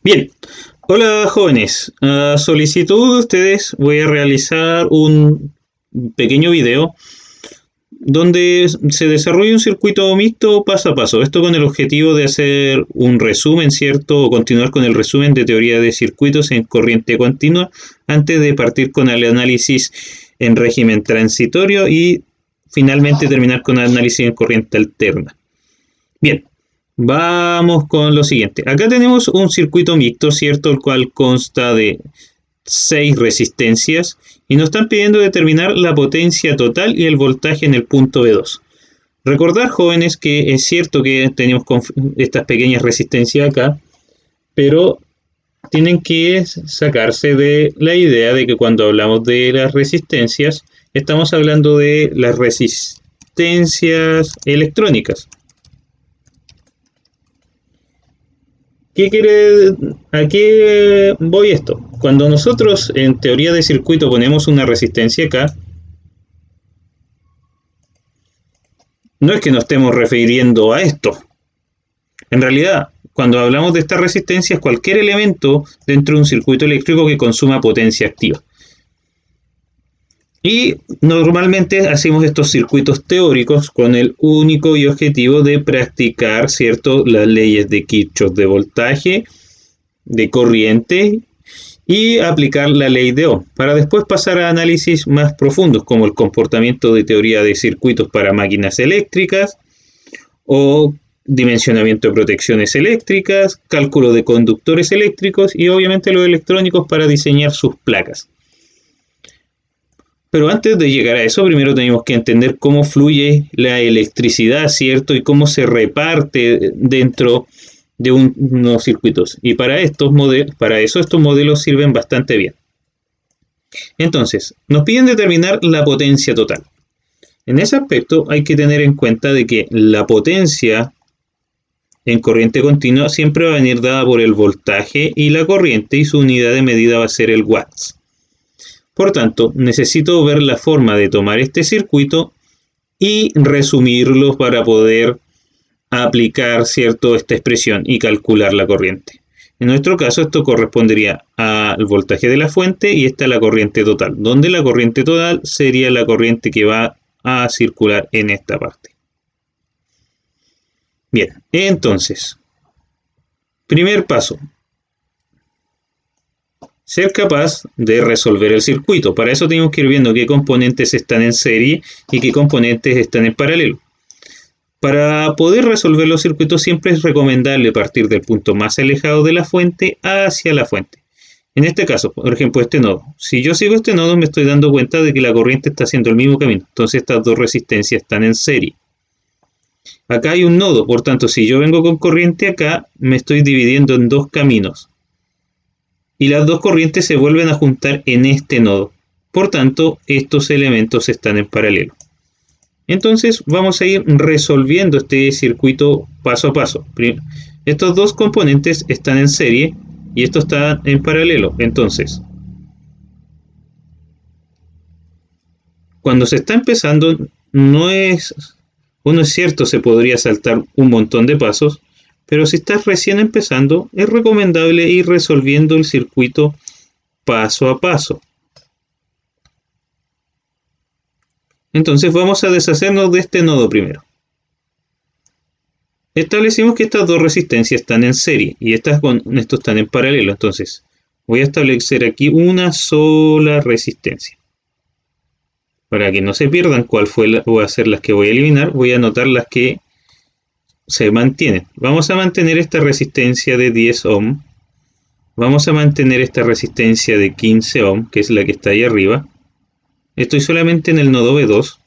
Bien, hola jóvenes. A solicitud de ustedes voy a realizar un pequeño video donde se desarrolla un circuito mixto paso a paso. Esto con el objetivo de hacer un resumen, ¿cierto? O continuar con el resumen de teoría de circuitos en corriente continua antes de partir con el análisis en régimen transitorio y finalmente terminar con el análisis en corriente alterna. Bien, vamos con lo siguiente. Acá tenemos un circuito mixto, ¿cierto? El cual consta de 6 resistencias y nos están pidiendo determinar la potencia total y el voltaje en el punto B2. Recordar, jóvenes, que es cierto que tenemos estas pequeñas resistencias acá, pero tienen que sacarse de la idea de que cuando hablamos de las resistencias, estamos hablando de las resistencias electrónicas. ¿A qué voy esto? Cuando nosotros en teoría de circuito ponemos una resistencia acá, no es que nos estemos refiriendo a esto. En realidad, cuando hablamos de esta resistencia es cualquier elemento dentro de un circuito eléctrico que consuma potencia activa. Y normalmente hacemos estos circuitos teóricos con el único y objetivo de practicar, ¿cierto?, las leyes de Kirchhoff de voltaje, de corriente y aplicar la ley de Ohm, para después pasar a análisis más profundos como el comportamiento de teoría de circuitos para máquinas eléctricas o dimensionamiento de protecciones eléctricas, cálculo de conductores eléctricos y obviamente los electrónicos para diseñar sus placas. Pero antes de llegar a eso, primero tenemos que entender cómo fluye la electricidad, ¿cierto? Y cómo se reparte dentro de unos circuitos. Y para eso estos modelos sirven bastante bien. Entonces, nos piden determinar la potencia total. En ese aspecto hay que tener en cuenta de que la potencia en corriente continua siempre va a venir dada por el voltaje y la corriente y su unidad de medida va a ser el watts. Por tanto, necesito ver la forma de tomar este circuito y resumirlo para poder aplicar, ¿cierto?, esta expresión y calcular la corriente. En nuestro caso esto correspondería al voltaje de la fuente y esta es la corriente total, donde la corriente total sería la corriente que va a circular en esta parte. Bien, entonces, primer paso, ser capaz de resolver el circuito. Para eso tenemos que ir viendo qué componentes están en serie y qué componentes están en paralelo. Para poder resolver los circuitos siempre es recomendable partir del punto más alejado de la fuente hacia la fuente. En este caso, por ejemplo, este nodo. Si yo sigo este nodo me estoy dando cuenta de que la corriente está haciendo el mismo camino. Entonces estas dos resistencias están en serie. Acá hay un nodo, por tanto, si yo vengo con corriente acá, me estoy dividiendo en dos caminos. Y las dos corrientes se vuelven a juntar en este nodo. Por tanto, estos elementos están en paralelo. Entonces vamos a ir resolviendo este circuito paso a paso. Estos dos componentes están en serie y esto está en paralelo. Entonces, cuando se está empezando, uno es cierto, se podría saltar un montón de pasos, pero si estás recién empezando, es recomendable ir resolviendo el circuito paso a paso. Entonces vamos a deshacernos de este nodo primero. Establecimos que estas dos resistencias están en serie y estas con esto están en paralelo. Entonces voy a establecer aquí una sola resistencia. Para que no se pierdan cuál va a ser las que voy a eliminar, voy a anotar las que se mantienen. Vamos a mantener esta resistencia de 10 ohm. Vamos a mantener esta resistencia de 15 ohm, que es la que está ahí arriba. Estoy solamente en el nodo B2.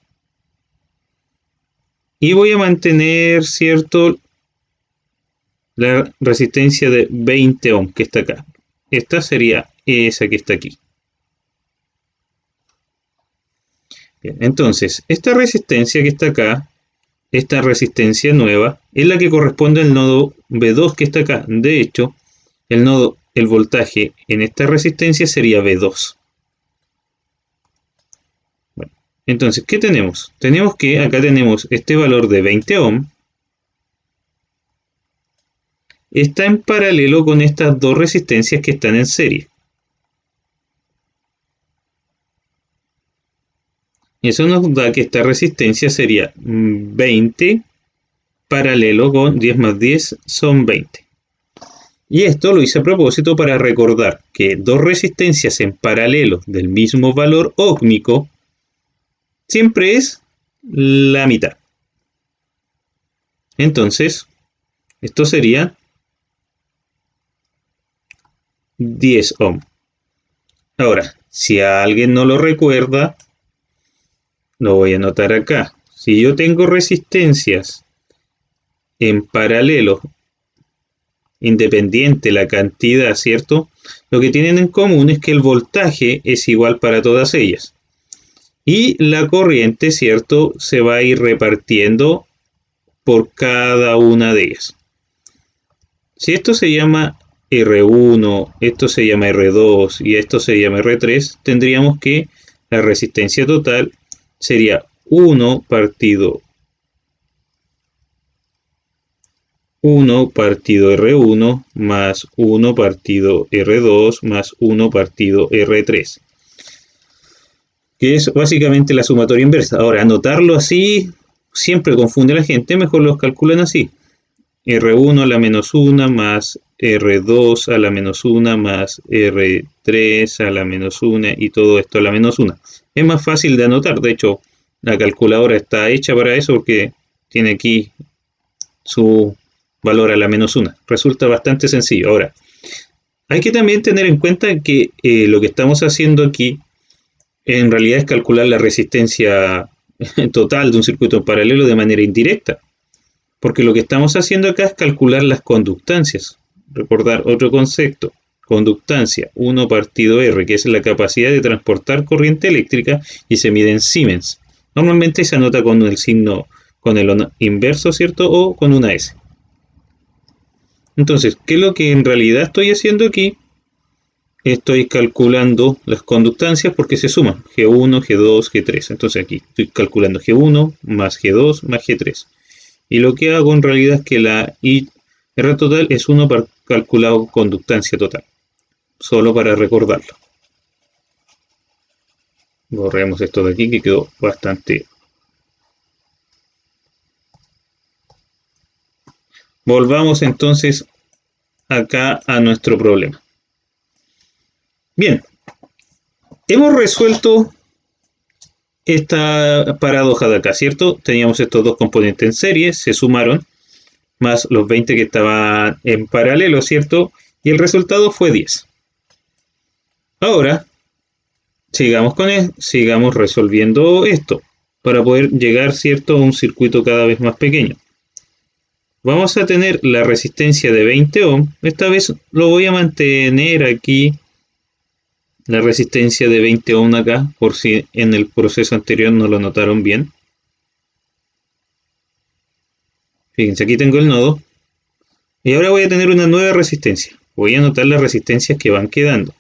Y voy a mantener, ¿cierto?, la resistencia de 20 ohm que está acá. Esta sería esa que está aquí. Bien, entonces, esta resistencia que está acá, esta resistencia nueva, es la que corresponde al nodo B2 que está acá. De hecho, el voltaje en esta resistencia sería B2. Bueno, entonces, ¿qué tenemos? Tenemos que acá tenemos este valor de 20 ohm está en paralelo con estas dos resistencias que están en serie. Eso nos da que esta resistencia sería 20 paralelo con 10 más 10 son 20. Y esto lo hice a propósito para recordar que dos resistencias en paralelo del mismo valor óhmico siempre es la mitad. Entonces, esto sería 10 ohm. Ahora, si a alguien no lo recuerda, lo voy a anotar acá. Si yo tengo resistencias en paralelo, independiente la cantidad, ¿cierto? Lo que tienen en común es que el voltaje es igual para todas ellas. Y la corriente, ¿cierto? Se va a ir repartiendo por cada una de ellas. Si esto se llama R1, esto se llama R2 y esto se llama R3, tendríamos que la resistencia total sería 1 partido 1 partido R1 más 1 partido R2 más 1 partido R3, que es básicamente la sumatoria inversa. Ahora, anotarlo así siempre confunde a la gente, mejor los calculan así. R1 a la menos 1 más R2 a la menos 1 más R3 a la menos 1 y todo esto a la menos 1. Es más fácil de anotar, de hecho la calculadora está hecha para eso porque tiene aquí su valor a la menos 1. Resulta bastante sencillo. Ahora, hay que también tener en cuenta que lo que estamos haciendo aquí en realidad es calcular la resistencia total de un circuito en paralelo de manera indirecta. Porque lo que estamos haciendo acá es calcular las conductancias. Recordar otro concepto. Conductancia, 1 partido R, que es la capacidad de transportar corriente eléctrica y se mide en Siemens. Normalmente se anota con el signo, con el inverso, ¿cierto? O con una S. Entonces, ¿qué es lo que en realidad estoy haciendo aquí? Estoy calculando las conductancias porque se suman G1, G2, G3. Entonces aquí estoy calculando G1 más G2 más G3. Y lo que hago en realidad es que la R total es 1 para calculado conductancia total. Solo para recordarlo. Borremos esto de aquí que quedó bastante. Volvamos entonces acá a nuestro problema. Bien, hemos resuelto esta paradoja de acá, ¿cierto? Teníamos estos dos componentes en serie, se sumaron, más los 20 que estaban en paralelo, ¿cierto? Y el resultado fue 10. Ahora, sigamos resolviendo esto, para poder llegar, ¿cierto?, a un circuito cada vez más pequeño. Vamos a tener la resistencia de 20 ohm, esta vez lo voy a mantener aquí, la resistencia de 20 ohm acá, por si en el proceso anterior no lo notaron bien. Fíjense, aquí tengo el nodo. Y ahora voy a tener una nueva resistencia. Voy a anotar las resistencias que van quedando.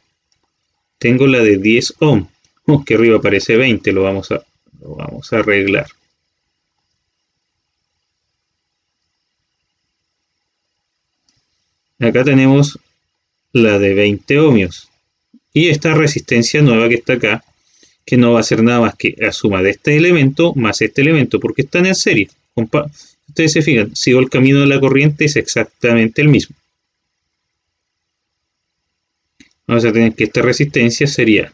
Tengo la de 10 ohm. Que arriba aparece 20, lo vamos a arreglar. Acá tenemos la de 20 ohmios. Y esta resistencia nueva que está acá, que no va a ser nada más que la suma de este elemento más este elemento, porque están en serie. Ustedes se fijan, sigo el camino de la corriente, es exactamente el mismo. Vamos a tener que esta resistencia sería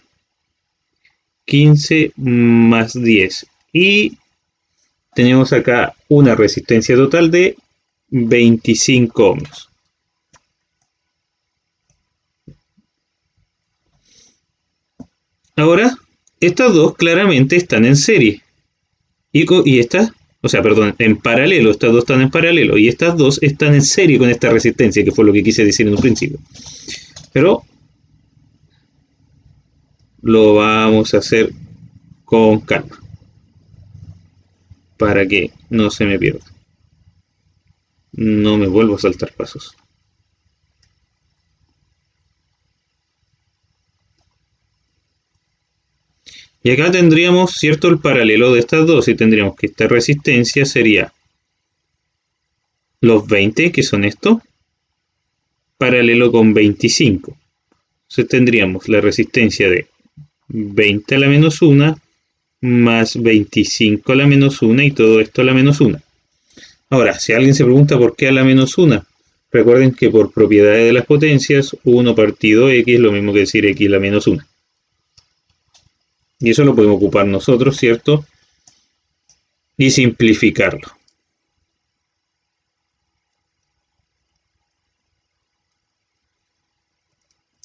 15 más 10. Y tenemos acá una resistencia total de 25 ohmios. Ahora, estas dos claramente están en serie. Y estas, o sea, perdón, en paralelo, estas dos están en paralelo. Y estas dos están en serie con esta resistencia, que fue lo que quise decir en un principio. Pero lo vamos a hacer con calma. Para que no se me pierda. No me vuelvo a saltar pasos. Y acá tendríamos, ¿cierto?, el paralelo de estas dos. Y tendríamos que esta resistencia sería los 20, que son estos, paralelo con 25. Entonces tendríamos la resistencia de 20 a la menos 1 más 25 a la menos 1 y todo esto a la menos 1. Ahora, si alguien se pregunta por qué a la menos 1, recuerden que por propiedades de las potencias, 1 partido x es lo mismo que decir x a la menos 1. Y eso lo podemos ocupar nosotros, ¿cierto? Y simplificarlo.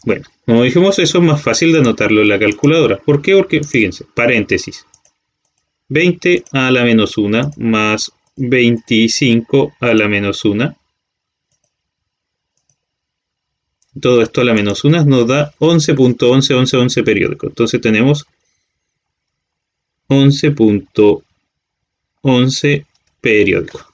Bueno, como dijimos, eso es más fácil de anotarlo en la calculadora. ¿Por qué? Porque, fíjense, paréntesis. 20 a la menos 1 más 25 a la menos 1. Todo esto a la menos 1 nos da 11.1111 periódico. Entonces tenemos 11.11 periódico.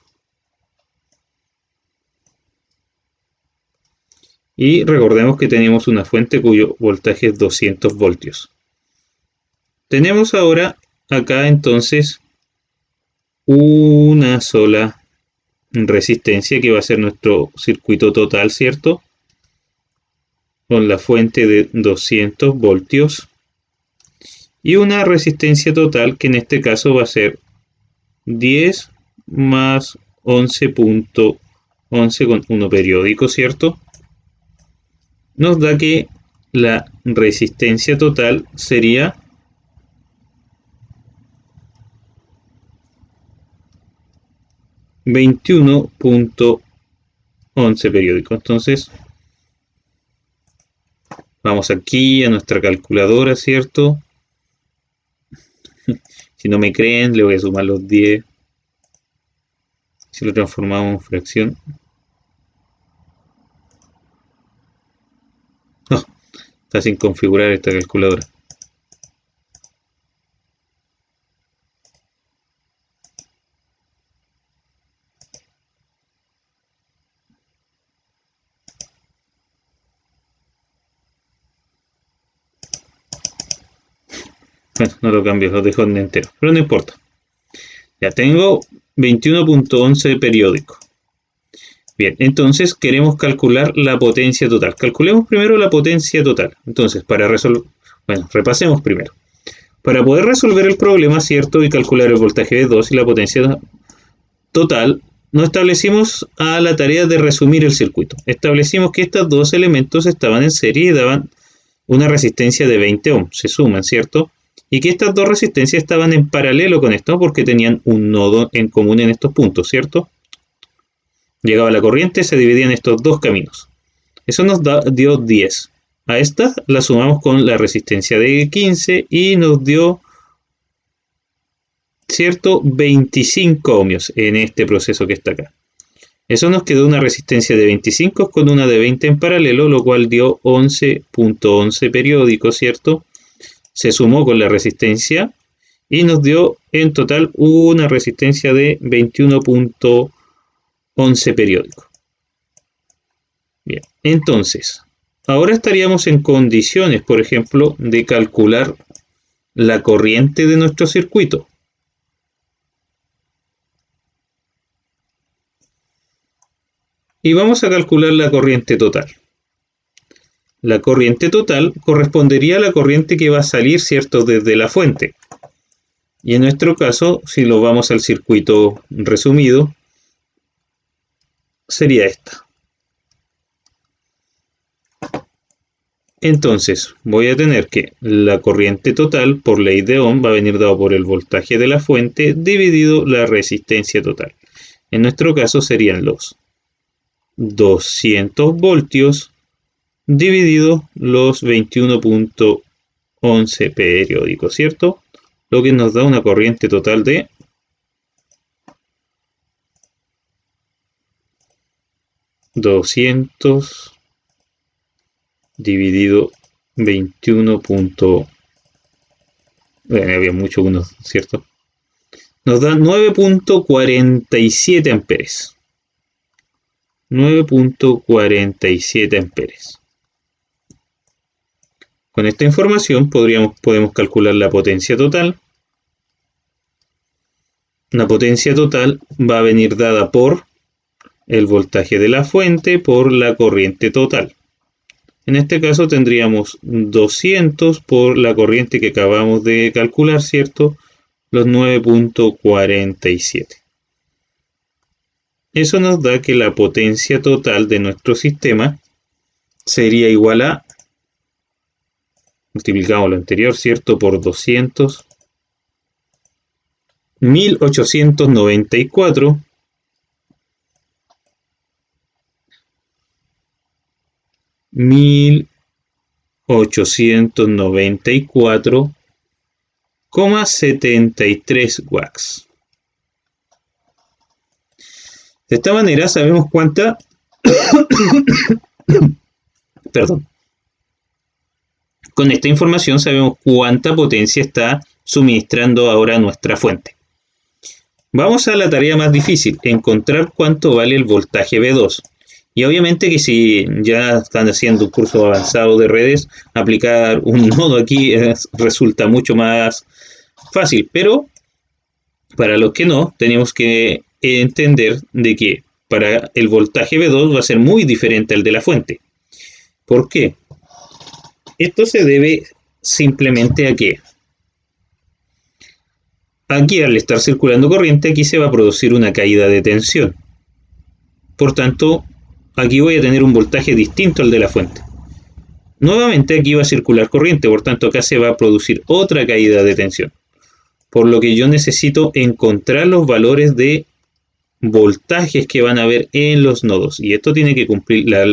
Y recordemos que tenemos una fuente cuyo voltaje es 200 voltios. Tenemos ahora acá entonces una sola resistencia que va a ser nuestro circuito total, ¿cierto? Con la fuente de 200 voltios y una resistencia total que en este caso va a ser 10 más 11.11 con 1 periódico, ¿cierto? Nos da que la resistencia total sería 21.11 periódico. Entonces vamos aquí a nuestra calculadora, ¿cierto? Si no me creen, le voy a sumar los 10. Si lo transformamos en fracción. No, está sin configurar esta calculadora. Bueno, no lo cambio, lo dejo en entero, pero no importa. Ya tengo 21.11 periódico. Bien, entonces queremos calcular la potencia total. Calculemos primero la potencia total. Entonces, para resolver, bueno, repasemos primero. Para poder resolver el problema, ¿cierto? Y calcular el voltaje de 2 y la potencia total, nos establecimos a la tarea de resumir el circuito. Establecimos que estos dos elementos estaban en serie y daban una resistencia de 20 ohms. Se suman, ¿cierto? Y que estas dos resistencias estaban en paralelo con esto porque tenían un nodo en común en estos puntos, ¿cierto? Llegaba la corriente, se dividían estos dos caminos. Eso nos dio 10. A esta la sumamos con la resistencia de 15 y nos dio, ¿cierto?, 25 ohmios en este proceso que está acá. Eso nos quedó una resistencia de 25 con una de 20 en paralelo, lo cual dio 11.11 periódico, ¿cierto? Se sumó con la resistencia y nos dio en total una resistencia de 21.11 periódico. Bien, entonces, ahora estaríamos en condiciones, por ejemplo, de calcular la corriente de nuestro circuito. Y vamos a calcular la corriente total. La corriente total correspondería a la corriente que va a salir, ¿cierto?, desde la fuente. Y en nuestro caso, si lo vamos al circuito resumido, sería esta. Entonces, voy a tener que la corriente total, por ley de Ohm, va a venir dado por el voltaje de la fuente dividido la resistencia total. En nuestro caso serían los 200 voltios dividido los 21.11 periódicos, ¿cierto? Lo que nos da una corriente total de 200 dividido 21. Bueno, había muchos unos, ¿cierto? Nos da 9.47 amperes. 9.47 amperes. Con esta información podemos calcular la potencia total. La potencia total va a venir dada por el voltaje de la fuente por la corriente total. En este caso tendríamos 200 por la corriente que acabamos de calcular, ¿cierto? Los 9.47. Eso nos da que la potencia total de nuestro sistema sería igual a, multiplicamos lo anterior, ¿cierto? Por 200, 1894 1894,73 watts. De esta manera sabemos cuánta perdón. Con esta información sabemos cuánta potencia está suministrando ahora nuestra fuente. Vamos a la tarea más difícil, encontrar cuánto vale el voltaje V2. Y obviamente que si ya están haciendo un curso avanzado de redes, aplicar un nodo aquí resulta mucho más fácil. Pero para los que no, tenemos que entender de que para el voltaje V2 va a ser muy diferente al de la fuente. ¿Por qué? Esto se debe simplemente a que aquí, al estar circulando corriente, aquí se va a producir una caída de tensión. Por tanto, aquí voy a tener un voltaje distinto al de la fuente. Nuevamente aquí va a circular corriente, por tanto acá se va a producir otra caída de tensión. Por lo que yo necesito encontrar los valores de voltajes que van a haber en los nodos. Y esto tiene que cumplir la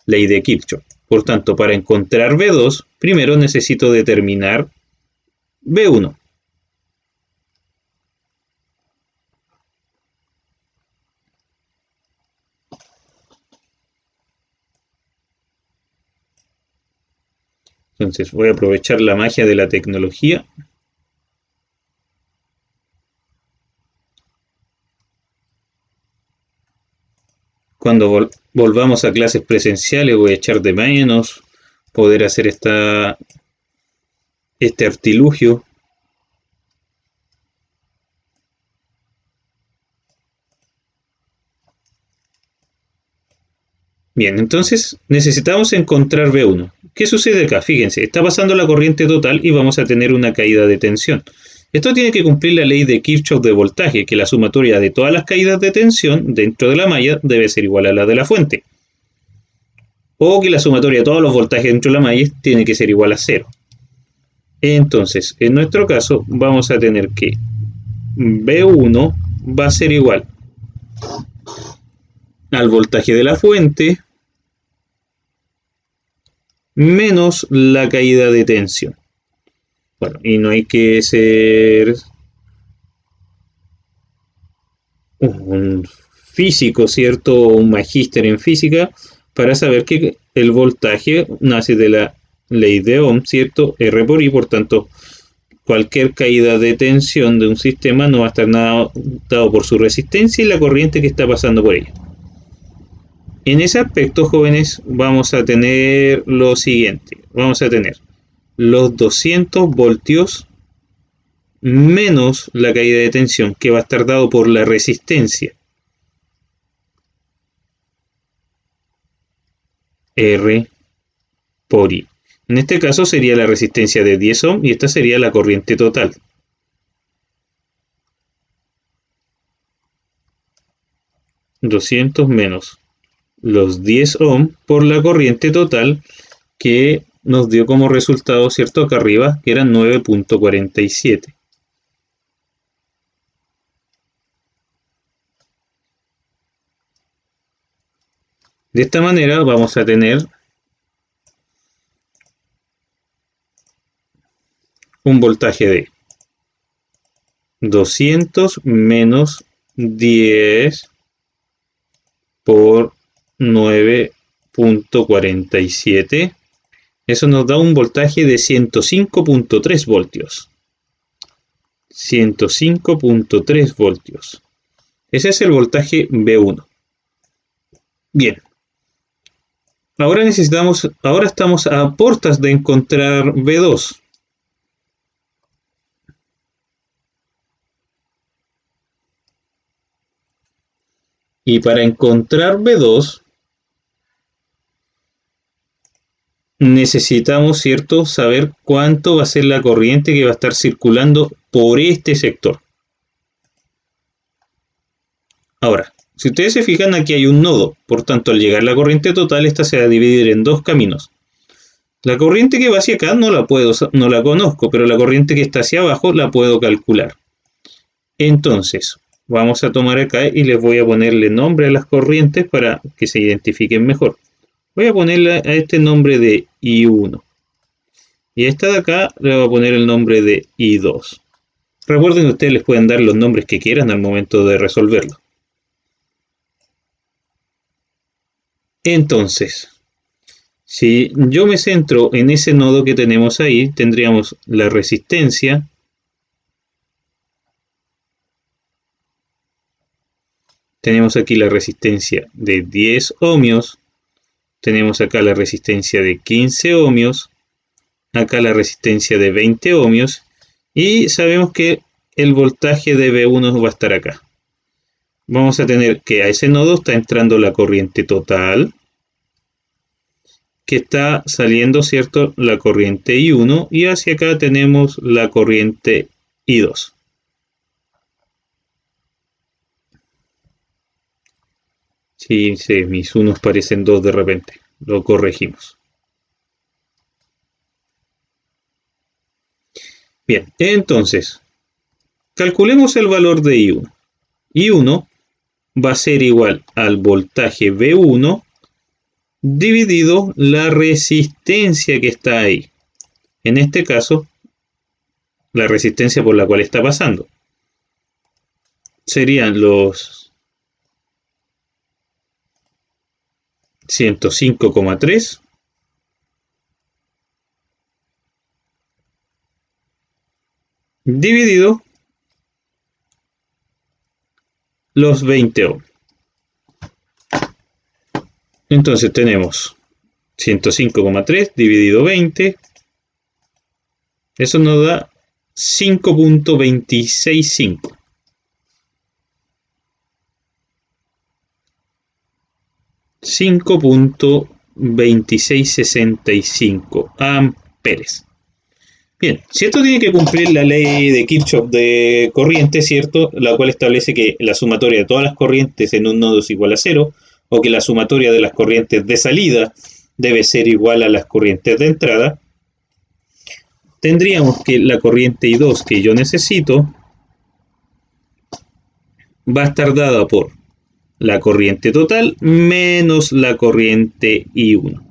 ley de Kirchhoff. Por tanto, para encontrar V2, primero necesito determinar V1. Entonces voy a aprovechar la magia de la tecnología. Cuando volvamos a clases presenciales voy a echar de menos poder hacer este artilugio. Bien, entonces necesitamos encontrar V1. ¿Qué sucede acá? Fíjense, está pasando la corriente total y vamos a tener una caída de tensión. Esto tiene que cumplir la ley de Kirchhoff de voltaje, que la sumatoria de todas las caídas de tensión dentro de la malla debe ser igual a la de la fuente. O que la sumatoria de todos los voltajes dentro de la malla tiene que ser igual a 0. Entonces, en nuestro caso, vamos a tener que V1 va a ser igual al voltaje de la fuente menos la caída de tensión. Bueno, y no hay que ser un físico, ¿cierto? O un magíster en física para saber que el voltaje nace de la ley de Ohm, ¿cierto? R por I, por tanto, cualquier caída de tensión de un sistema no va a estar nada dado por su resistencia y la corriente que está pasando por ella. En ese aspecto, jóvenes, vamos a tener lo siguiente. Vamos a tener los 200 voltios menos la caída de tensión, que va a estar dado por la resistencia. R por I. En este caso sería la resistencia de 10 ohm y esta sería la corriente total. $200 menos los 10 ohm por la corriente total que nos dio como resultado, ¿cierto? Acá arriba, que eran 9.47. De esta manera vamos a tener un voltaje de 200 menos 10 por 9.47. Eso nos da un voltaje de 105.3 voltios. 105.3 voltios. Ese es el voltaje V1. Bien. Ahora estamos a puertas de encontrar V2. Y para encontrar B2 necesitamos, ¿cierto?, saber cuánto va a ser la corriente que va a estar circulando por este sector. Ahora, si ustedes se fijan, aquí hay un nodo, por tanto, al llegar la corriente total, esta se va a dividir en dos caminos. La corriente que va hacia acá no la conozco, pero la corriente que está hacia abajo la puedo calcular. Entonces, vamos a tomar acá y les voy a ponerle nombre a las corrientes para que se identifiquen mejor. Voy a ponerle a este nombre de I1. Y a esta de acá le voy a poner el nombre de I2. Recuerden que ustedes les pueden dar los nombres que quieran al momento de resolverlo. Entonces, si yo me centro en ese nodo que tenemos ahí, tendríamos la resistencia. Tenemos aquí la resistencia de 10 ohmios. Tenemos acá la resistencia de 15 ohmios. Acá la resistencia de 20 ohmios. Y sabemos que el voltaje de V1 va a estar acá. Vamos a tener que a ese nodo está entrando la corriente total, que está saliendo, ¿cierto?, la corriente I1, y hacia acá tenemos la corriente I2. Sí, mis unos parecen dos de repente, lo corregimos. Bien, entonces, calculemos el valor de I1. I1 va a ser igual al voltaje V1 dividido la resistencia que está ahí. En este caso, la resistencia por la cual está pasando. Serían los 105,3 dividido los 20 ohms. Entonces tenemos 105,3 dividido 20. Eso nos da 5.265. 5.2665 amperes. Bien, si esto tiene que cumplir la ley de Kirchhoff de corriente, ¿cierto?, la cual establece que la sumatoria de todas las corrientes en un nodo es igual a cero, o que la sumatoria de las corrientes de salida debe ser igual a las corrientes de entrada, tendríamos que la corriente I2 que yo necesito va a estar dada por la corriente total menos la corriente I1.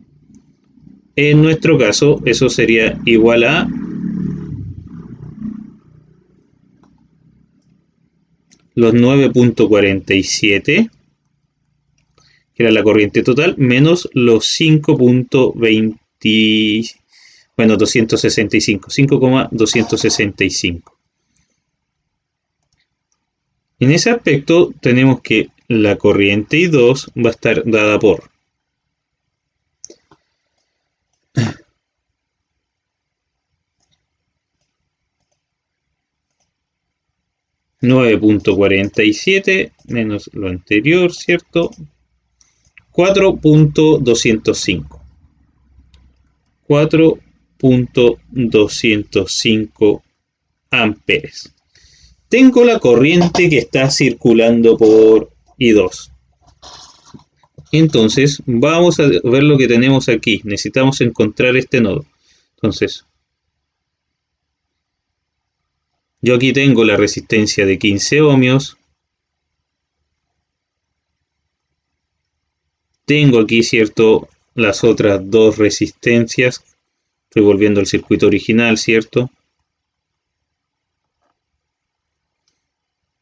En nuestro caso, eso sería igual a los 9.47, que era la corriente total, menos los 5.20, bueno, 265, 5,265. En ese aspecto tenemos que la corriente I2 va a estar dada por 9.47 menos lo anterior, ¿cierto? 4.205. 4.205 amperes. Tengo la corriente que está circulando por I2. Entonces, vamos a ver lo que tenemos aquí. Necesitamos encontrar este nodo. Entonces, yo aquí tengo la resistencia de 15 ohmios. Tengo aquí, ¿cierto?, las otras dos resistencias. Estoy volviendo al circuito original, ¿cierto?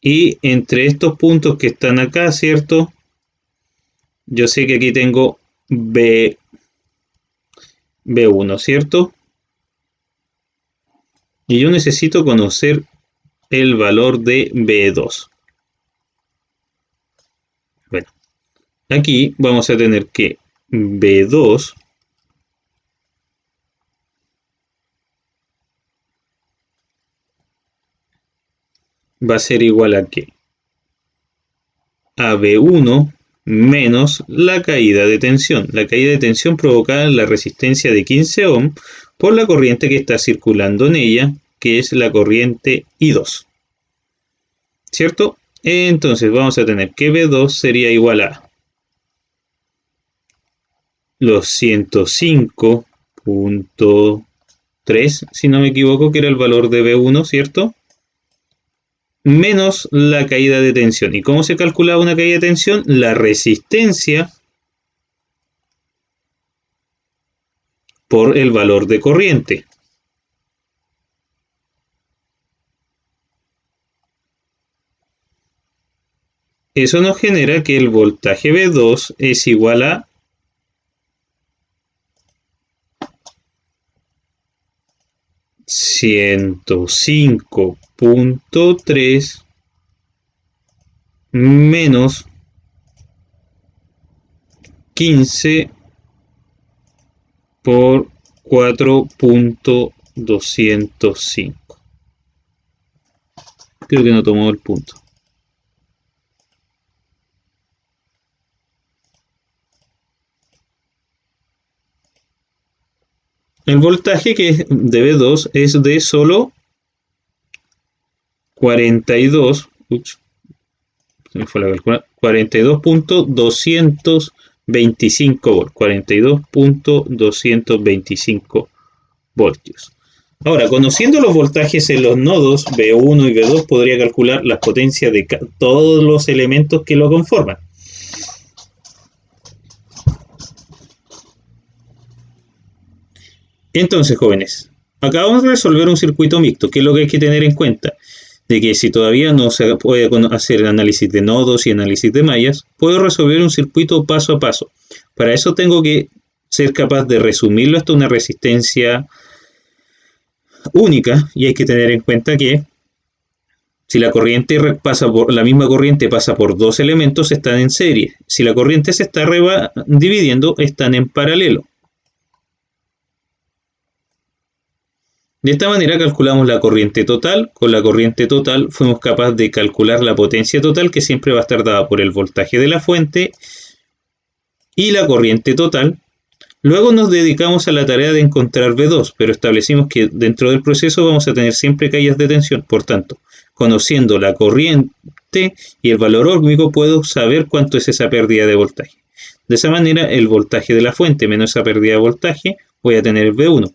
Y entre estos puntos que están acá, ¿cierto?, yo sé que aquí tengo B1, ¿cierto? Y yo necesito conocer el valor de B2. Bueno, aquí vamos a tener que B2 va a ser igual a ¿qué? a V1 menos la caída de tensión. La caída de tensión provocada en la resistencia de 15 ohm por la corriente que está circulando en ella, que es la corriente I2. ¿Cierto? Entonces vamos a tener que V2 sería igual a los 105.3, si no me equivoco, que era el valor de V1, ¿cierto? Menos la caída de tensión. ¿Y cómo se calculaba una caída de tensión? La resistencia por el valor de corriente. Eso nos genera que el voltaje V2 es igual a 105.3 menos 15 por 4.205. Creo que no tomó el punto. El voltaje que es de V2 es de solo 42, se me fue la calculadora, 42.225 volts, 42.225 voltios. Ahora, conociendo los voltajes en los nodos V1 y V2, podría calcular las potencias de todos los elementos que lo conforman. Entonces, jóvenes, acabamos de resolver un circuito mixto. ¿Qué es lo que hay que tener en cuenta? De que si todavía no se puede hacer el análisis de nodos y análisis de mallas, puedo resolver un circuito paso a paso. Para eso tengo que ser capaz de resumirlo hasta una resistencia única, y hay que tener en cuenta que si la corriente pasa por la misma corriente pasa por dos elementos, están en serie. Si la corriente se está dividiendo, están en paralelo. De esta manera calculamos la corriente total. Con la corriente total fuimos capaces de calcular la potencia total, que siempre va a estar dada por el voltaje de la fuente y la corriente total. Luego nos dedicamos a la tarea de encontrar V2, pero establecimos que dentro del proceso vamos a tener siempre caídas de tensión. Por tanto, conociendo la corriente y el valor óhmico, puedo saber cuánto es esa pérdida de voltaje. De esa manera, el voltaje de la fuente menos esa pérdida de voltaje, voy a tener V1.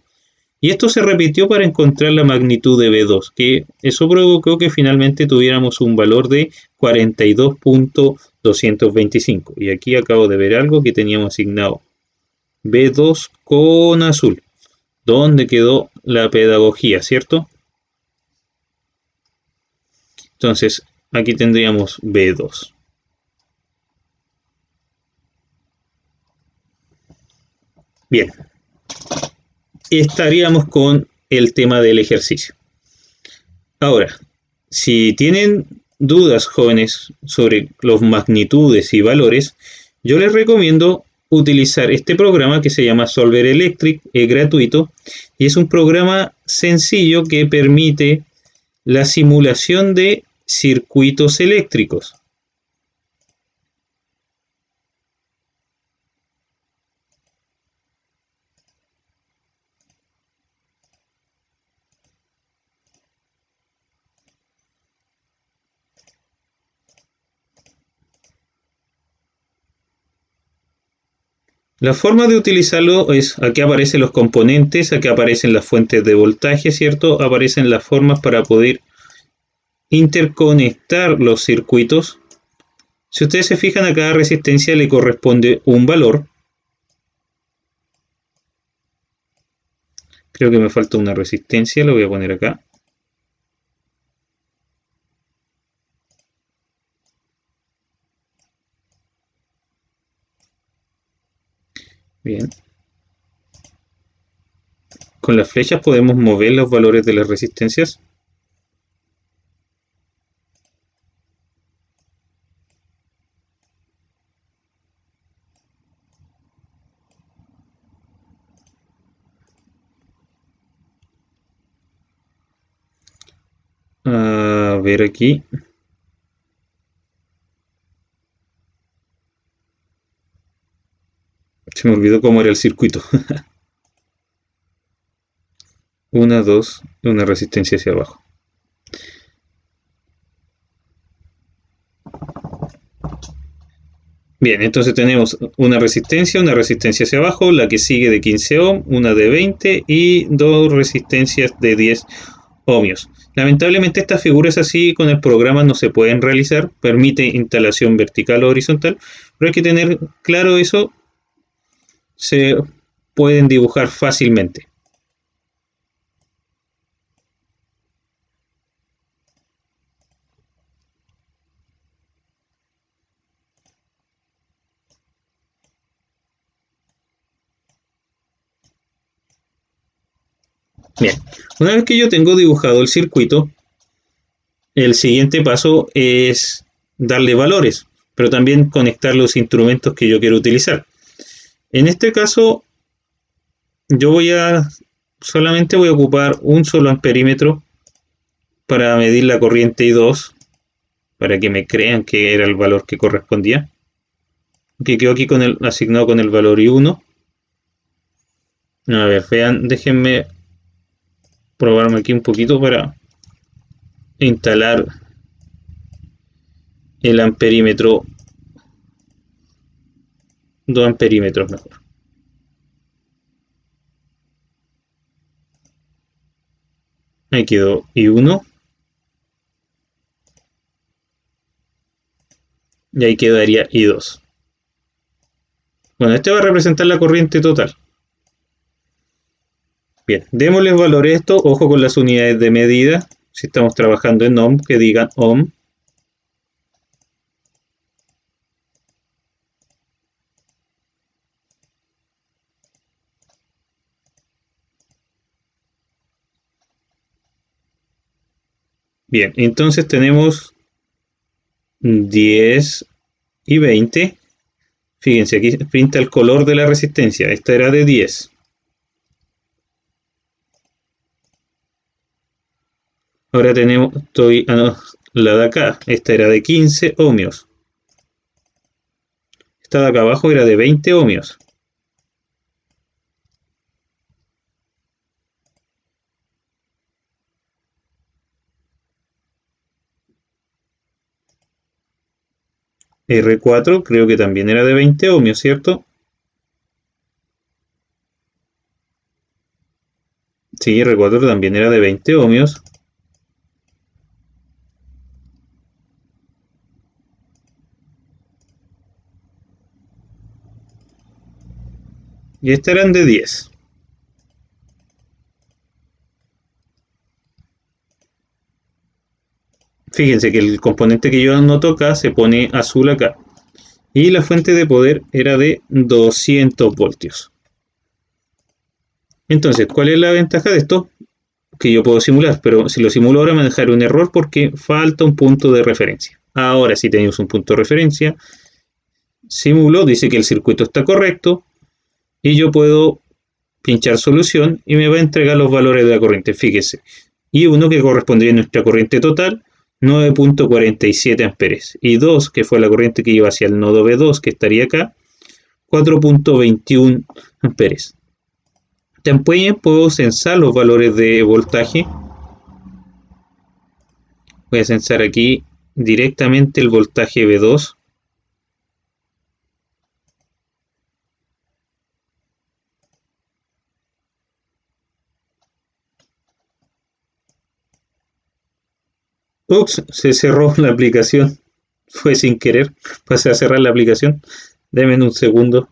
Y esto se repitió para encontrar la magnitud de V2, que eso provocó que finalmente tuviéramos un valor de 42.225. Y aquí acabo de ver algo que teníamos asignado B2 con azul. ¿Dónde quedó la pedagogía, cierto? Entonces, aquí tendríamos B2. Bien, estaríamos con el tema del ejercicio. Ahora, si tienen dudas, jóvenes, sobre las magnitudes y valores, yo les recomiendo utilizar este programa que se llama Solver Electric, es gratuito y es un programa sencillo que permite la simulación de circuitos eléctricos. La forma de utilizarlo es, aquí aparecen los componentes, aquí aparecen las fuentes de voltaje, ¿cierto? Aparecen las formas para poder interconectar los circuitos. Si ustedes se fijan, a cada resistencia le corresponde un valor. Creo que me falta una resistencia, lo voy a poner acá. Bien. Con las flechas podemos mover los valores de las resistencias. A ver aquí. Se me olvidó cómo era el circuito. Una, dos, una resistencia hacia abajo. Bien, entonces tenemos una resistencia hacia abajo, la que sigue de 15 ohm, una de 20 y dos resistencias de 10 ohmios. Lamentablemente estas figuras así con el programa no se pueden realizar, permite instalación vertical o horizontal, pero hay que tener claro eso, se pueden dibujar fácilmente. Bien, una vez que yo tengo dibujado el circuito, el siguiente paso es darle valores, pero también conectar los instrumentos que yo quiero utilizar. En este caso, yo solamente voy a ocupar un solo amperímetro para medir la corriente I2, para que me crean que era el valor que correspondía, que quedó aquí asignado con el valor I1. A ver, vean, déjenme probarme aquí un poquito para instalar el amperímetro, 2 amperímetros mejor. Ahí quedó I1. Y ahí quedaría I2. Bueno, este va a representar la corriente total. Bien, démosle valor a esto, ojo con las unidades de medida, si estamos trabajando en ohm, que digan ohm. Bien, entonces tenemos 10 y 20. Fíjense, aquí pinta el color de la resistencia. Esta era de 10. Ahora tenemos, la de acá. Esta era de 15 ohmios. Esta de acá abajo era de 20 ohmios. R4 creo que también era de 20 ohmios, ¿cierto? Sí, R4 también era de 20 ohmios. Y estas eran de 10. Fíjense que el componente que yo anoto acá se pone azul acá. Y la fuente de poder era de 200 voltios. Entonces, ¿cuál es la ventaja de esto? Que yo puedo simular, pero si lo simulo ahora me dejará un error porque falta un punto de referencia. Ahora sí tenemos un punto de referencia. Simulo, dice que el circuito está correcto y yo puedo pinchar solución y me va a entregar los valores de la corriente. Fíjese, I1 que correspondería a nuestra corriente total, 9.47 amperes. Y 2, que fue la corriente que iba hacia el nodo B2, que estaría acá, 4.21 amperes. También puedo censar los valores de voltaje. Voy a censar aquí directamente el voltaje B2. Ups, se cerró la aplicación. Fue sin querer. Pasé a cerrar la aplicación. Denme un segundo.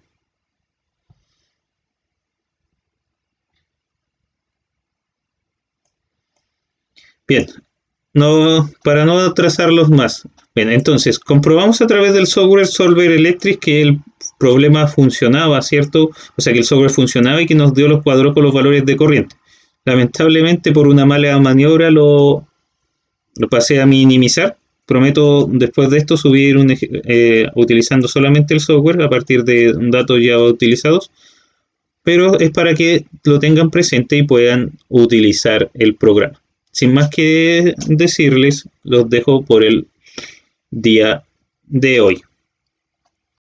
Bien, para no atrasarlos más. Bien, entonces, comprobamos a través del software Solver Electric que el problema funcionaba, ¿cierto? O sea, que el software funcionaba y que nos dio los cuadros con los valores de corriente. Lamentablemente, por una mala maniobra, lo pasé a minimizar. Prometo después de esto subir utilizando solamente el software a partir de datos ya utilizados. Pero es para que lo tengan presente y puedan utilizar el programa. Sin más que decirles, los dejo por el día de hoy.